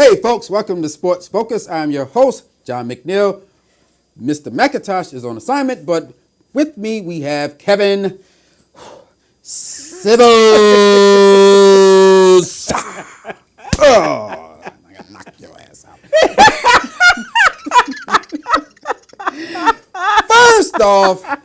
Hey, folks, welcome to Sports Focus. I'm your host, John McNeil. Mr. McIntosh is on assignment, but with me we have Kevin Sibbles. Oh, I gotta knock your ass out. First off,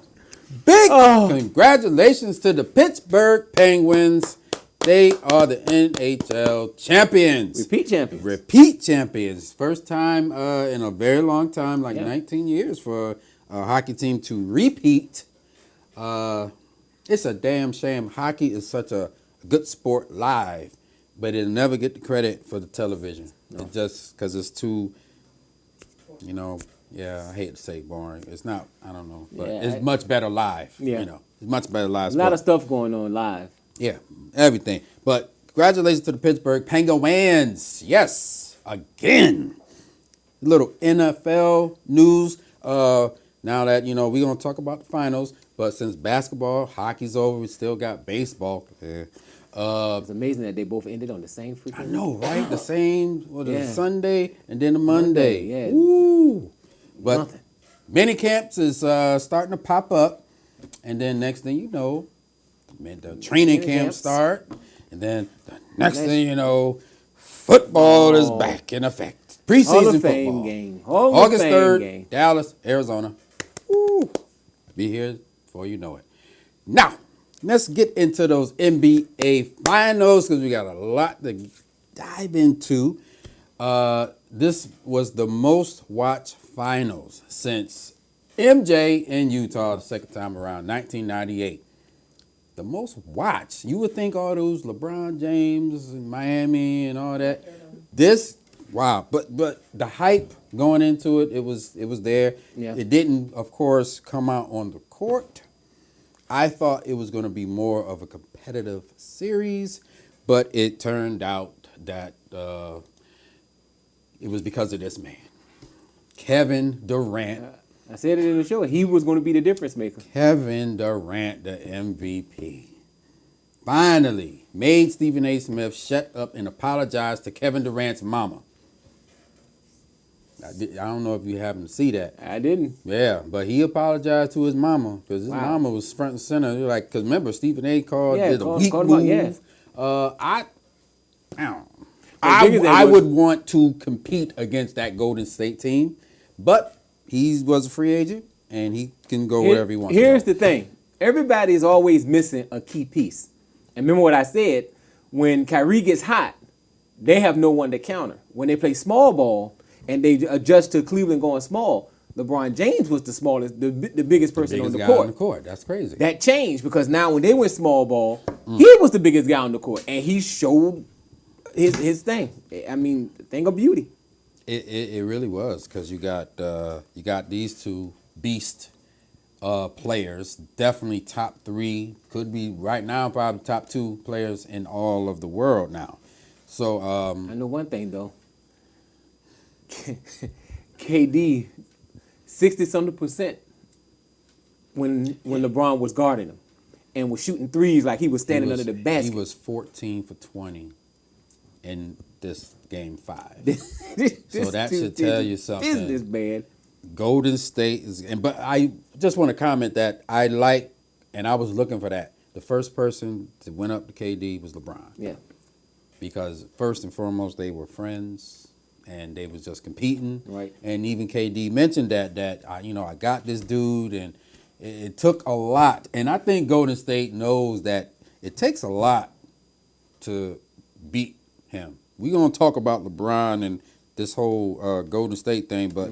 big congratulations to the Pittsburgh Penguins. They are the NHL champions. Repeat champions. First time in a very long time, like 19 years for a hockey team to repeat. It's a damn shame. Hockey is such a good sport live, but it'll never get the credit for the television. No. It just because it's too, I hate to say boring. It's not, I don't know, but it's much better live. Yeah. It's much better live. There's a lot of stuff going on live. Yeah, everything. But congratulations to the Pittsburgh Penguins. Yes, again. A little NFL news. Now that, we're going to talk about the finals. But since basketball, hockey's over, we still got baseball. It's amazing that they both ended on the same freaking I know, right? The same, the Sunday and then the Monday. Yeah. Ooh. But mini camps is starting to pop up. And then next thing you know, the training camp start, and then the next thing you know, football is back in effect. Preseason football. Game. August 3rd, Dallas, Arizona. Woo. Be here before you know it. Now, let's get into those NBA finals because we got a lot to dive into. This was the most watched finals since MJ in Utah the second time around, 1998. The most watched. You would think all those LeBron James in Miami and all that. Wow. But the hype going into it, it was there. Yeah. It didn't, of course, come out on the court. I thought it was going to be more of a competitive series, but it turned out that it was because of this man, Kevin Durant. I said it in the show. He was going to be the difference maker. Kevin Durant, the MVP, finally made Stephen A. Smith shut up and apologize to Kevin Durant's mama. I don't know if you happened to see that. I didn't. Yeah, but he apologized to his mama because his mama was front and center. Like, because remember, Stephen A. did a weak move. I would want to compete against that Golden State team, but he was a free agent, and he can go wherever he wants. Here's the thing. Everybody is always missing a key piece. And remember what I said, when Kyrie gets hot, they have no one to counter. When they play small ball and they adjust to Cleveland going small, LeBron James was the smallest, the biggest person on the guy court. On the court. That's crazy. That changed because now when they went small ball, he was the biggest guy on the court, and he showed his thing. I mean, the thing of beauty. It really was because you got these two beast players, definitely top three, could be right now probably top two players in all of the world now. So I know one thing though, KD 60-something% when LeBron was guarding him and was shooting threes like he was standing under the basket. He was 14 for 20 in this Game 5. So that should tell you something. Business, man. Golden State is, but I just want to comment that I like, and I was looking for that. The first person to win up to KD was LeBron. Yeah. Because first and foremost, they were friends, and they was just competing. Right. And even KD mentioned that I got this dude, and it took a lot. And I think Golden State knows that it takes a lot to beat him. We're going to talk about LeBron and this whole Golden State thing, but,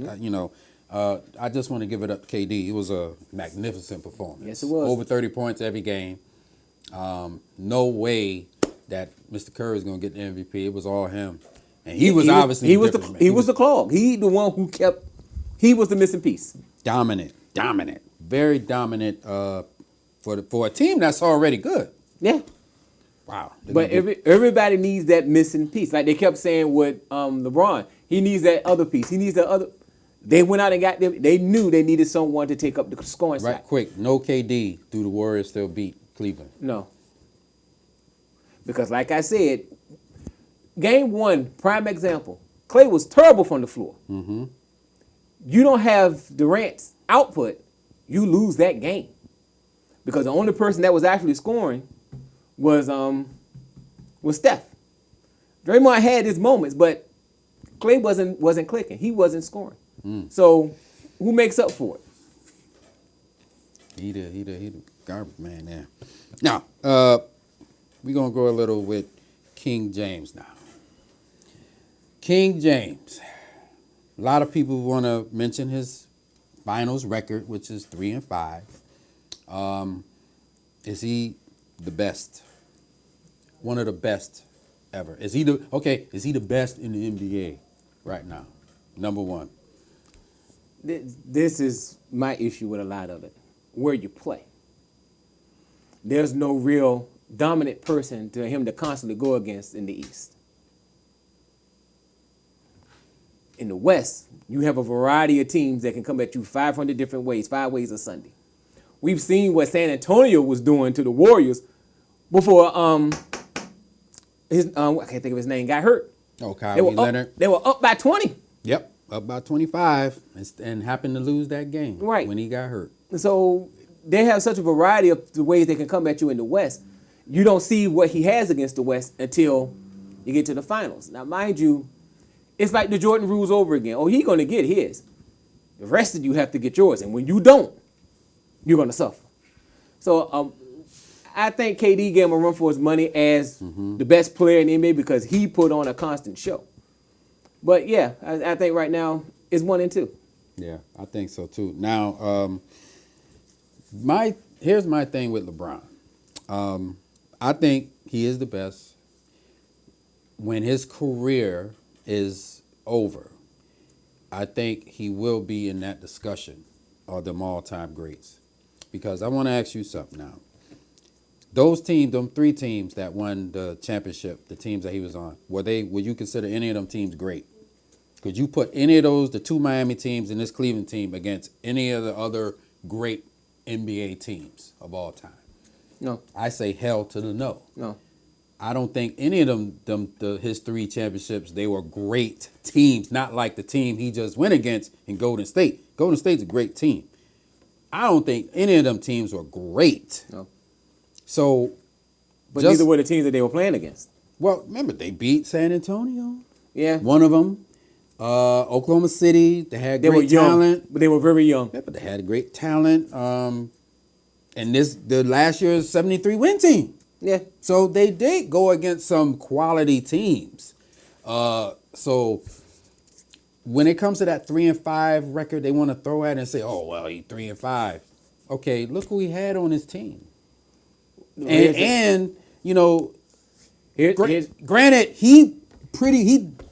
I just want to give it up to KD. It was a magnificent performance. Yes, it was. Over 30 points every game. No way that Mr. Curry is going to get the MVP. It was all him. And he was obviously he was the clog. He the one who he was the missing piece. Dominant. Very dominant for a team that's already good. Yeah. Wow. But everybody needs that missing piece. Like they kept saying with LeBron, he needs that other piece. He needs that other. They went out and got them. They knew they needed someone to take up the scoring side. Right, quick. No KD. Do the Warriors still beat Cleveland? No. Because like I said, Game 1, prime example. Clay was terrible from the floor. Mm-hmm. You don't have Durant's output, you lose that game. Because the only person that was actually scoring was Steph. Draymond had his moments, but Clay wasn't clicking. He wasn't scoring. So who makes up for it? He the garbage man there. Now, we're going to go a little with King James now. King James. A lot of people want to mention his finals record, which is 3-5. Is he the best? One of the best ever. Is he the best in the NBA right now? Number one. This is my issue with a lot of it. Where you play. There's no real dominant person to him to constantly go against in the East. In the West, you have a variety of teams that can come at you 500 different ways, 5 ways a Sunday. We've seen what San Antonio was doing to the Warriors before I can't think of his name, got hurt. Oh, Kawhi Leonard. They were up by 20. Yep, up by 25 and happened to lose that game right when he got hurt. So they have such a variety of the ways they can come at you in the West. You don't see what he has against the West until you get to the finals. Now, mind you, it's like the Jordan rules over again. Oh, he's going to get his. The rest of you have to get yours. And when you don't, you're going to suffer. So I think KD gave him a run for his money as the best player in the NBA because he put on a constant show. But, yeah, I think right now it's 1 and 2. Yeah, I think so, too. Now, here's my thing with LeBron. I think he is the best. When his career is over, I think he will be in that discussion of them all-time greats. Because I want to ask you something now. Those teams, them 3 teams that won the championship, the teams that he was on, would you consider any of them teams great? Could you put any of those, the 2 Miami teams and this Cleveland team, against any of the other great NBA teams of all time? No. I say hell to the no. No. I don't think any of his 3 championships, they were great teams, not like the team he just went against in Golden State. Golden State's a great team. I don't think any of them teams were great. No. So, but neither were the teams that they were playing against. Well, remember, they beat San Antonio. Yeah. One of them. Oklahoma City, they had great talent. But they were very young. Yeah, but they had great talent. And the last year's 73 win team. Yeah. So they did go against some quality teams. So when it comes to that 3-5 record, they want to throw at it and say, "Oh, well, he's 3-5." Okay, look who he had on his team. And you know, granted,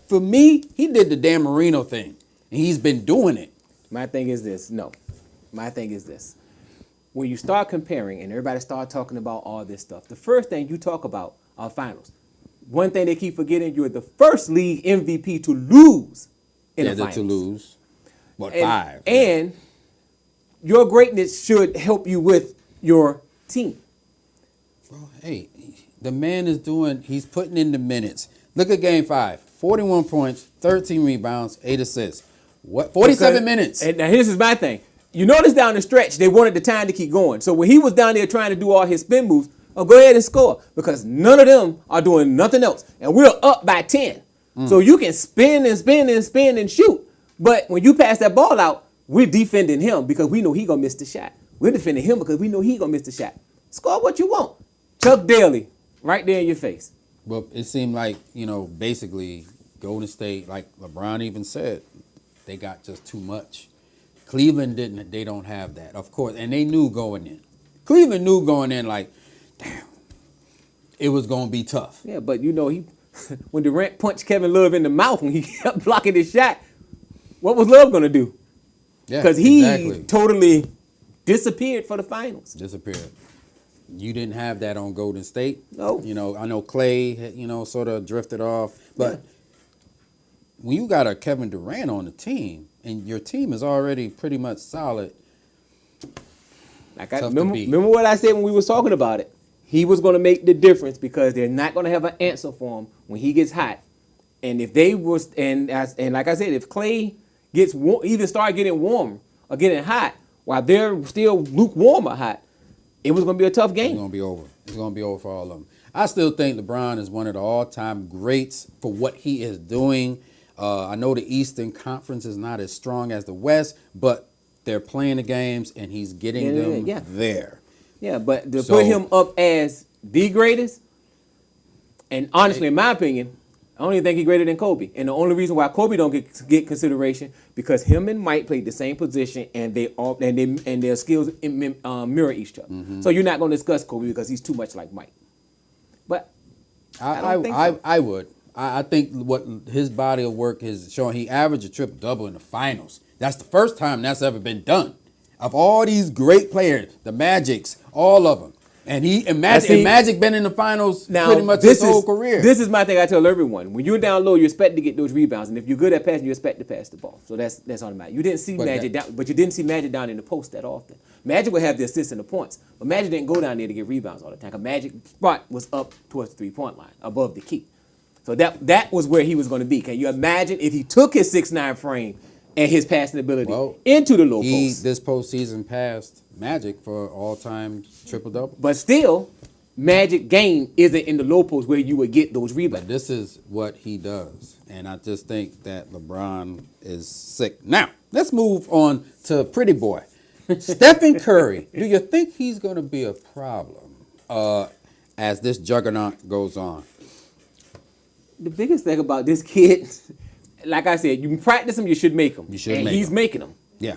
for me, he did the Dan Marino thing, and he's been doing it. My thing is this. When you start comparing and everybody start talking about all this stuff, the first thing you talk about are finals. One thing they keep forgetting, you're the first league MVP to lose in the finals. To lose. What, 5? And your greatness should help you with your team. Well, hey, the man he's putting in the minutes. Look at game 5. 41 points, 13 rebounds, 8 assists. What? 47 minutes. And now here's my thing. You notice down the stretch, they wanted the time to keep going. So when he was down there trying to do all his spin moves, go ahead and score. Because none of them are doing nothing else. And we're up by 10. So you can spin and spin and spin and shoot. But when you pass that ball out, we're defending him because we know he's going to miss the shot. We're defending him because we know he's going to miss the shot. Score what you want. Chuck Daly, right there in your face. Well, it seemed like, basically Golden State, like LeBron even said, they got just too much. Cleveland they don't have that, of course, and they knew going in. Cleveland knew going in like, damn, it was going to be tough. Yeah, but when Durant punched Kevin Love in the mouth when he kept blocking his shot, what was Love going to do? Yeah, because he totally disappeared for the finals. Disappeared. You didn't have that on Golden State. No. I know Clay, sort of drifted off. But when you got a Kevin Durant on the team and your team is already pretty much solid, remember what I said when we was talking about it. He was going to make the difference because they're not going to have an answer for him when he gets hot And if they was and like I said, if Clay gets even start getting warm or getting hot while they're still lukewarm or hot, it was going to be a tough game. It's going to be over. It's going to be over for all of them. I still think LeBron is one of the all-time greats for what he is doing. I know the Eastern Conference is not as strong as the West, but they're playing the games and he's getting them there. Yeah, but to put him up as the greatest, and honestly, in my opinion, I don't even think he's greater than Kobe. And the only reason why Kobe don't get consideration because him and Mike played the same position and their skills mirror each other. Mm-hmm. So you're not going to discuss Kobe because he's too much like Mike. But I don't think so. I would. I think what his body of work is showing, he averaged a triple-double in the finals. That's the first time that's ever been done. Of all these great players, the Magics, all of them. And Magic been in the finals now, pretty much his whole career. This is my thing I tell everyone. When you're down low, you expect to get those rebounds. And if you're good at passing, you expect to pass the ball. So that's automatic. You didn't see Magic down, but you didn't see Magic down in the post that often. Magic would have the assists and the points. But Magic didn't go down there to get rebounds all the time. Because Magic's spot was up towards the 3-point line, above the key. So that was where he was going to be. Can you imagine if he took his 6'9" frame and his passing ability into the low post? This postseason passed Magic for all-time triple-double. But still, Magic game isn't in the low post where you would get those rebounds. But this is what he does. And I just think that LeBron is sick. Now, let's move on to Pretty Boy. Stephen Curry. Do you think he's going to be a problem as this juggernaut goes on? The biggest thing about this kid, like I said, you can practice him, you should make him. He's making them. Yeah.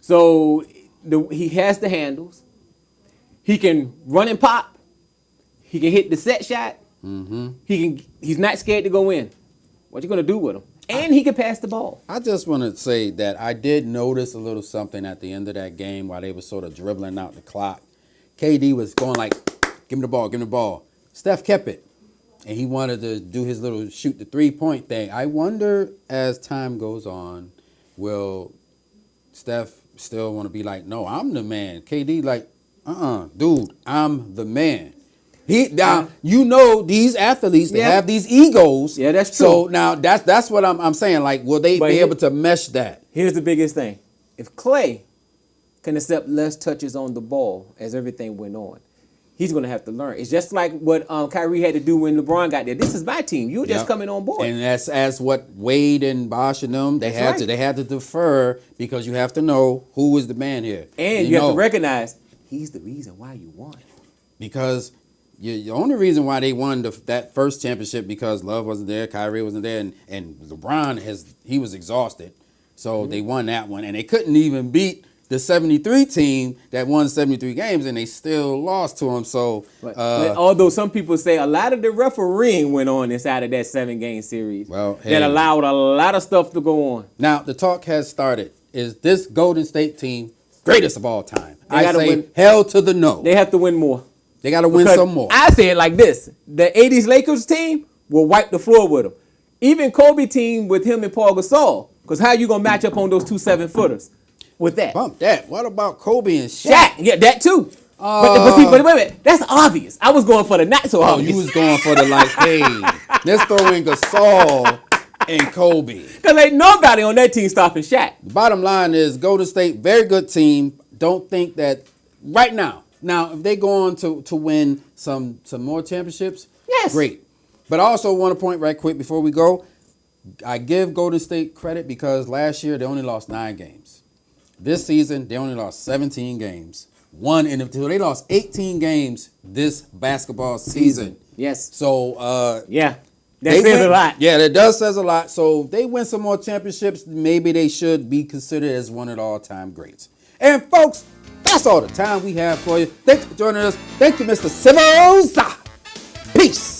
So he has the handles. He can run and pop. He can hit the set shot. Mm-hmm. He's not scared to go in. What you gonna do with him? And he can pass the ball. I just want to say that I did notice a little something at the end of that game while they were sort of dribbling out the clock. KD was going like, give him the ball, give him the ball. Steph kept it. And he wanted to do his little shoot the 3-point thing. I wonder as time goes on, will Steph still want to be like, no, I'm the man. KD like, dude, I'm the man. You know these athletes, they have these egos. Yeah, that's true. So now that's what I'm saying. Like, will they be able to mesh that? Here's the biggest thing. If Clay can accept less touches on the ball as everything went on, he's going to have to learn. It's just like what Kyrie had to do when LeBron got there. This is my team. You're just coming on board. And that's as what Wade and Bosh and them, they had to defer because you have to know who is the man here. And you have to recognize he's the reason why you won. Because the only reason why they won that first championship because Love wasn't there, Kyrie wasn't there, and LeBron he was exhausted. So they won that one. And they couldn't even beat the 73 team that won 73 games, and they still lost to him. So, but although some people say a lot of the refereeing went on inside of that 7-game series that allowed a lot of stuff to go on. Now, the talk has started. Is this Golden State team greatest of all time? I say hell to the no. They have to win more. They got to win some more. I say it like this. The 80s Lakers team will wipe the floor with them. Even Kobe team with him and Paul Gasol. Because how you going to match up on those 2 7-footers? With that. Bump that. What about Kobe and Shaq? Yeah, that too. But wait a minute. That's obvious. I was going for the not so obvious. You was going for the like, hey, let's throw in Gasol and Kobe. Because ain't nobody on that team stopping Shaq. The bottom line is Golden State, very good team. Don't think that right now. Now, if they go on to win some more championships, yes, great. But I also want to point right quick before we go, I give Golden State credit because last year they only lost 9 games. This season, they only lost 17 games. They lost 18 games this basketball season. Yes. So, that says a lot. Yeah, that does says a lot. So, if they win some more championships, maybe they should be considered as one of the all-time greats. And, folks, that's all the time we have for you. Thanks for joining us. Thank you, Mr. Simmons. Peace.